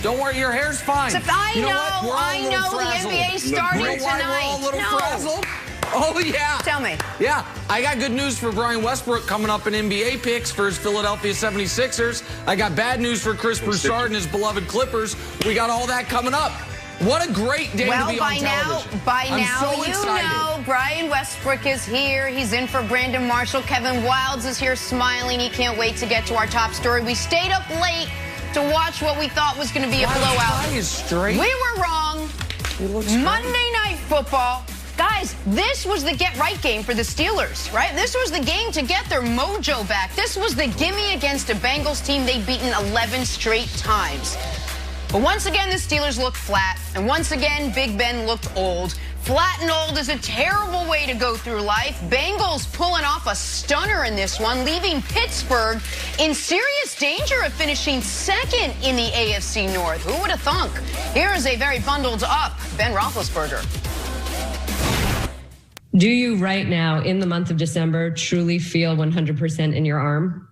Don't worry, your hair's fine. I know the NBA started tonight. We're all a little frazzled. Oh, yeah. Tell me. Yeah, I got good news for Brian Westbrook coming up in NBA picks for his Philadelphia 76ers. I got bad news for Chris Broussard and his beloved Clippers. We got all that coming up. What a great day to be on television. By now, you know Brian Westbrook is here. He's in for Brandon Marshall. Kevin Wildes is here smiling. He can't wait to get to our top story. We stayed up late to watch what we thought was going to be a blowout. We were wrong. Monday Night Football. Guys, this was the get-right game for the Steelers, right? This was the game to get their mojo back. This was the gimme against a Bengals team they'd beaten 11 straight times. But once again, the Steelers looked flat, and once again, Big Ben looked old. Flat and old is a terrible way to go through life. Bengals pulling off a stunner in this one, leaving Pittsburgh in serious danger of finishing second in the AFC North. Who would have thunk? Here is a very bundled up Ben Roethlisberger. Do you right now, in the month of December, truly feel 100% in your arm?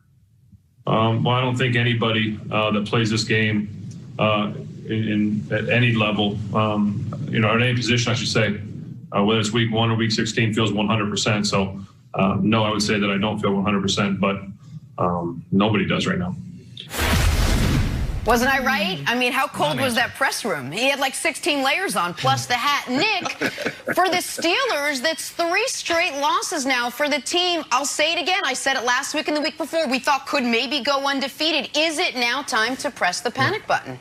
Well, I don't think anybody that plays this game at any level, at any position, I should say, whether it's week 1 or week 16, feels 100%. So, no, I would say that I don't feel 100%, but nobody does right now. Wasn't I right? I mean, how cold was that press room? He had like 16 layers on, plus the hat. Nick, for the Steelers, that's 3 straight losses now for the team. I'll say it again. I said it last week and the week before. We thought could maybe go undefeated. Is it now time to press the panic button?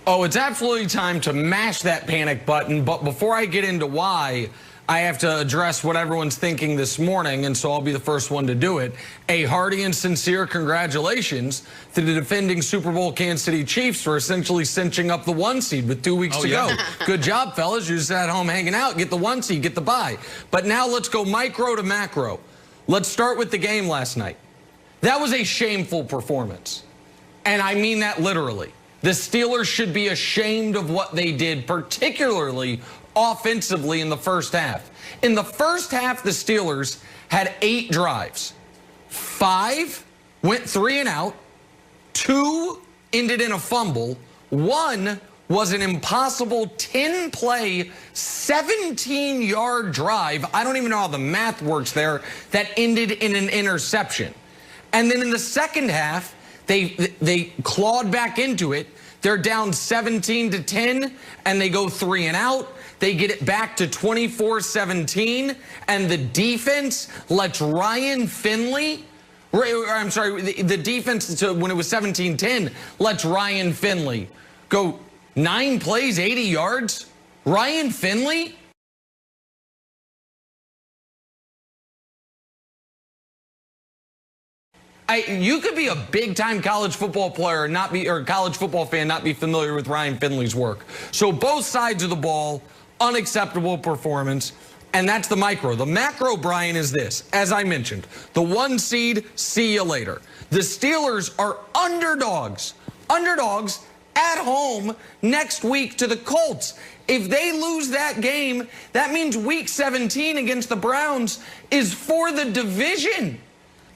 Oh, it's absolutely time to mash that panic button. But before I get into why, I have to address what everyone's thinking this morning, and so I'll be the first one to do it. A hearty and sincere congratulations to the defending Super Bowl Kansas City Chiefs for essentially cinching up the 1 seed with 2 weeks to go. Good job, fellas. You're just at home hanging out. Get the 1 seed, get the bye. But now let's go micro to macro. Let's start with the game last night. That was a shameful performance, and I mean that literally. The Steelers should be ashamed of what they did, particularly offensively in the first half. In the first half, the Steelers had 8 drives. 5 went 3 and out. 2 ended in a fumble. 1 was an impossible 10-play, 17-yard drive. I don't even know how the math works there. That ended in an interception. And then in the second half, they clawed back into it. They're down 17-10, and they go 3 and out. They get it back to 24-17, and the defense lets Ryan Finley, I'm sorry, the defense when it was 17-10 lets Ryan Finley go 9 plays, 80 yards. Ryan Finley? You could be a big-time college football player and or college football fan, not be familiar with Ryan Finley's work. So both sides of the ball, unacceptable performance, and that's the micro. The macro, Brian, is this. As I mentioned, the 1 seed, see you later. The Steelers are underdogs at home next week to the Colts. If they lose that game, that means week 17 against the Browns is for the division.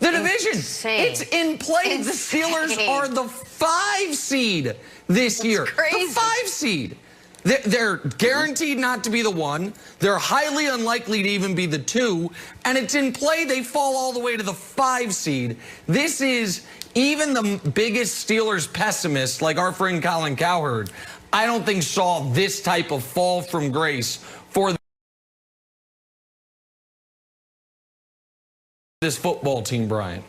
The division. Insane. It's in play. Insane. The Steelers are the 5 seed this year. Crazy. The 5 seed. They're guaranteed not to be the 1. They're highly unlikely to even be the 2. And it's in play. They fall all the way to the 5 seed. This is even the biggest Steelers pessimist, like our friend Colin Cowherd, I don't think saw this type of fall from grace for this football team, Brian.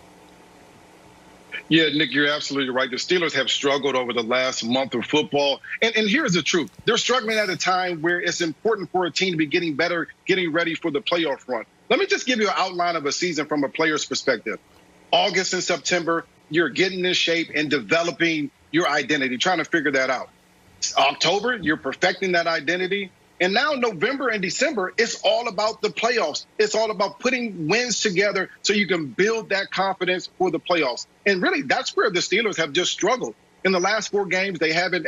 Yeah, Nick, you're absolutely right. The Steelers have struggled over the last month of football. And here's the truth. They're struggling at a time where it's important for a team to be getting better, getting ready for the playoff run. Let me just give you an outline of a season from a player's perspective. August and September, you're getting in shape and developing your identity, trying to figure that out. October, you're perfecting that identity. And now November and December, it's all about the playoffs. It's all about putting wins together so you can build that confidence for the playoffs. And really, that's where the Steelers have just struggled. In the last 4 games, they haven't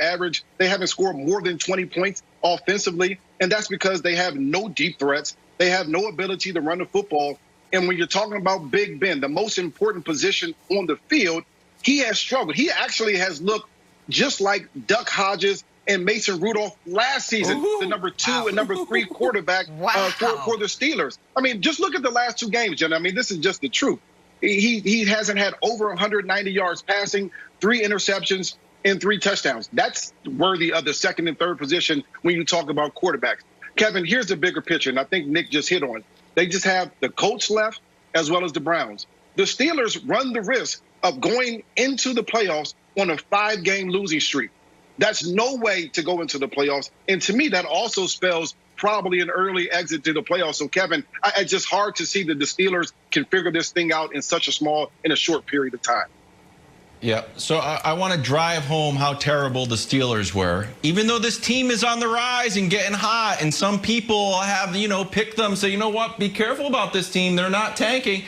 scored more than 20 points offensively. And that's because they have no deep threats. They have no ability to run the football. And when you're talking about Big Ben, the most important position on the field, he has struggled. He actually has looked just like Duck Hodges and Mason Rudolph last season, the number 2 and number 3 quarterback for the Steelers. I mean, just look at the last 2 games, Jen. I mean, this is just the truth. He hasn't had over 190 yards passing, 3 interceptions, and 3 touchdowns. That's worthy of the second and third position when you talk about quarterbacks. Kevin, here's the bigger picture, and I think Nick just hit on it. They just have the Colts left as well as the Browns. The Steelers run the risk of going into the playoffs on a 5-game losing streak. That's no way to go into the playoffs. And to me, that also spells probably an early exit to the playoffs. So, Kevin, it's just hard to see that the Steelers can figure this thing out in a short period of time. Yeah, so I want to drive home how terrible the Steelers were. Even though this team is on the rise and getting hot, and some people have, picked them, say, you know what, be careful about this team. They're not tanking.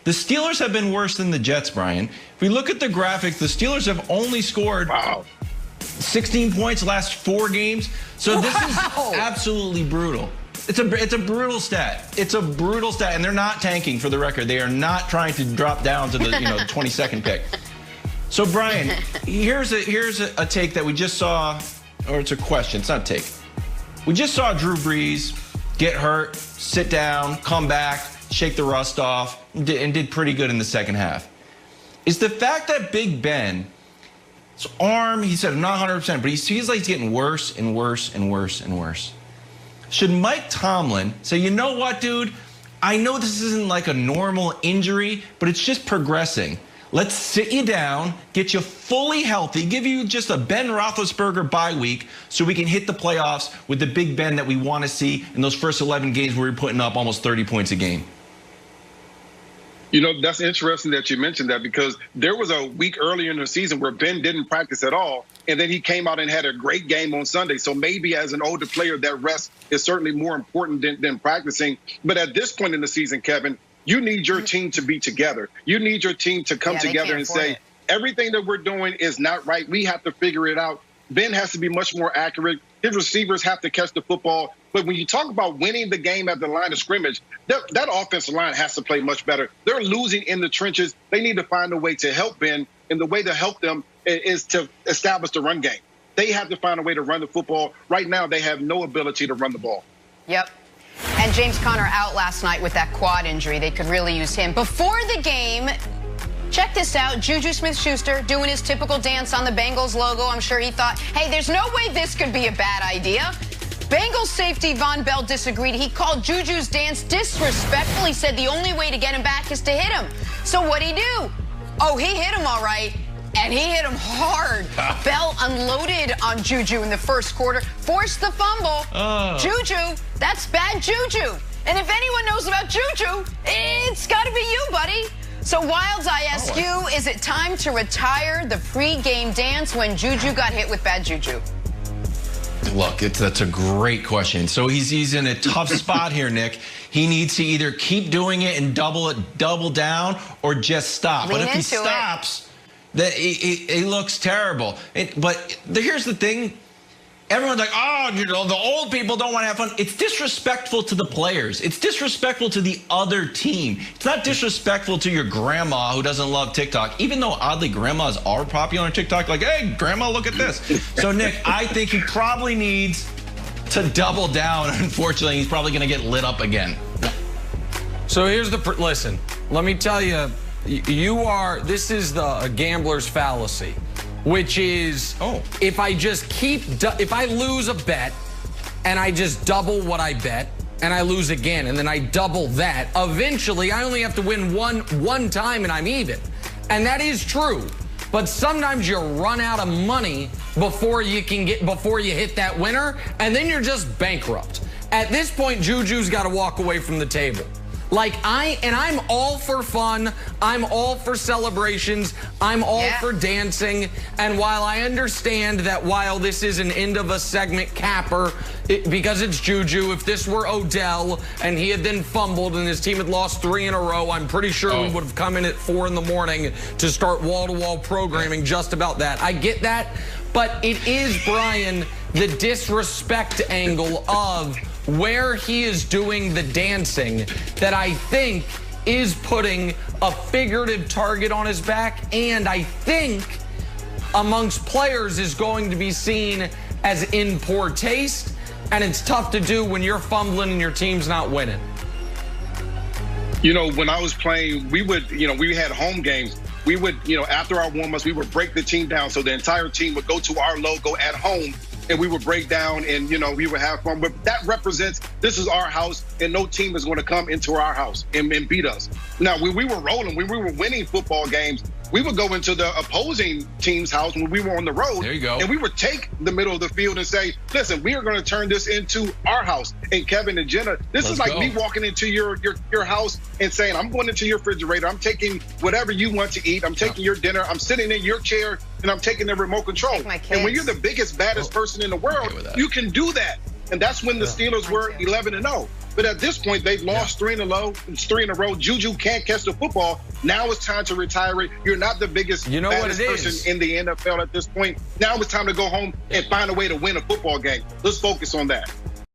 The Steelers have been worse than the Jets, Brian. If we look at the graphic, the Steelers have only scored 16 points last 4 games. So this is absolutely brutal. It's a brutal stat. It's a brutal stat, and they're not tanking, for the record. They are not trying to drop down to the 22nd pick. So, Brian, here's a take that we just saw, or it's a question. It's not a take. We just saw Drew Brees get hurt, sit down, come back, shake the rust off, and did pretty good in the second half. Is the fact that Big Ben, his arm, he said not 100%, but he feels like he's getting worse and worse and worse and worse. Should Mike Tomlin say, you know what, dude? I know this isn't like a normal injury, but it's just progressing. Let's sit you down, get you fully healthy, give you just a Ben Roethlisberger bye week so we can hit the playoffs with the Big Ben that we want to see in those first 11 games where we're putting up almost 30 points a game. That's interesting that you mentioned that, because there was a week earlier in the season where Ben didn't practice at all, and then he came out and had a great game on Sunday. So maybe as an older player, that rest is certainly more important than practicing. But at this point in the season, Kevin, you need your team to be together. You need your team to come together and say, everything that we're doing is not right. We have to figure it out. Ben has to be much more accurate. His receivers have to catch the football. But when you talk about winning the game at the line of scrimmage, that offensive line has to play much better. They're losing in the trenches. They need to find a way to help Ben, and the way to help them is to establish the run game. They have to find a way to run the football. Right now, they have no ability to run the ball. Yep. And James Conner out last night with that quad injury. They could really use him. Before the game, check this out. Juju Smith-Schuster doing his typical dance on the Bengals logo. I'm sure he thought, hey, there's no way this could be a bad idea. Bengals safety Von Bell disagreed. He called Juju's dance disrespectful. He said the only way to get him back is to hit him. So what'd he do? Oh, he hit him all right. And he hit him hard. Bell unloaded on Juju in the first quarter, forced the fumble. Juju, that's bad juju. And if anyone knows about juju, it's got to be you, buddy. So, Wilds, I ask you, is it time to retire the pre-game dance when Juju got hit with bad juju? Look, that's a great question. So he's in a tough spot here, Nick. He needs to either keep doing it and double down, or just stop. But if he stops, that it looks terrible. But here's the thing. Everyone's like, oh, the old people don't want to have fun. It's disrespectful to the players. It's disrespectful to the other team. It's not disrespectful to your grandma who doesn't love TikTok, even though oddly grandmas are popular on TikTok. Like, hey, grandma, look at this. So, Nick, I think he probably needs to double down. Unfortunately, he's probably going to get lit up again. So here's listen, let me tell you, this is the gambler's fallacy, which is, if I lose a bet and I just double what I bet and I lose again and then I double that, eventually I only have to win one time and I'm even. And that is true. But sometimes you run out of money before you hit that winner, and then you're just bankrupt. At this point, Juju's got to walk away from the table. I'm all for fun. I'm all for celebrations. I'm all for dancing. And while I understand that while this is an end of a segment capper, because it's Juju, if this were Odell and he had then fumbled and his team had lost 3 in a row, I'm pretty sure we would have come in at 4 in the morning to start wall-to-wall programming just about that. I get that. But it is, Brian, the disrespect angle of where he is doing the dancing that I think is putting a figurative target on his back. And I think amongst players is going to be seen as in poor taste, and it's tough to do when you're fumbling and your team's not winning. You know, when I was playing, we would, we had home games. We would, after our warm-ups, we would break the team down. So the entire team would go to our logo at home, and we would break down and, we would have fun. But that represents this is our house, and no team is going to come into our house and beat us. Now, when we were rolling, when we were winning football games, we would go into the opposing team's house when we were on the road. There you go. And we would take the middle of the field and say, listen, we are going to turn this into our house. And Kevin and Jenna, this is like me walking into your house and saying, I'm going into your refrigerator. I'm taking whatever you want to eat. I'm taking your dinner. I'm sitting in your chair, and I'm taking the remote control. And when you're the biggest, baddest person in the world, you can do that. And that's when the Steelers were 11-0. But at this point, they've lost 3 in a row. Juju can't catch the football. Now it's time to retire it. You're not the biggest, baddest person in the NFL at this point. Now it's time to go home and find a way to win a football game. Let's focus on that.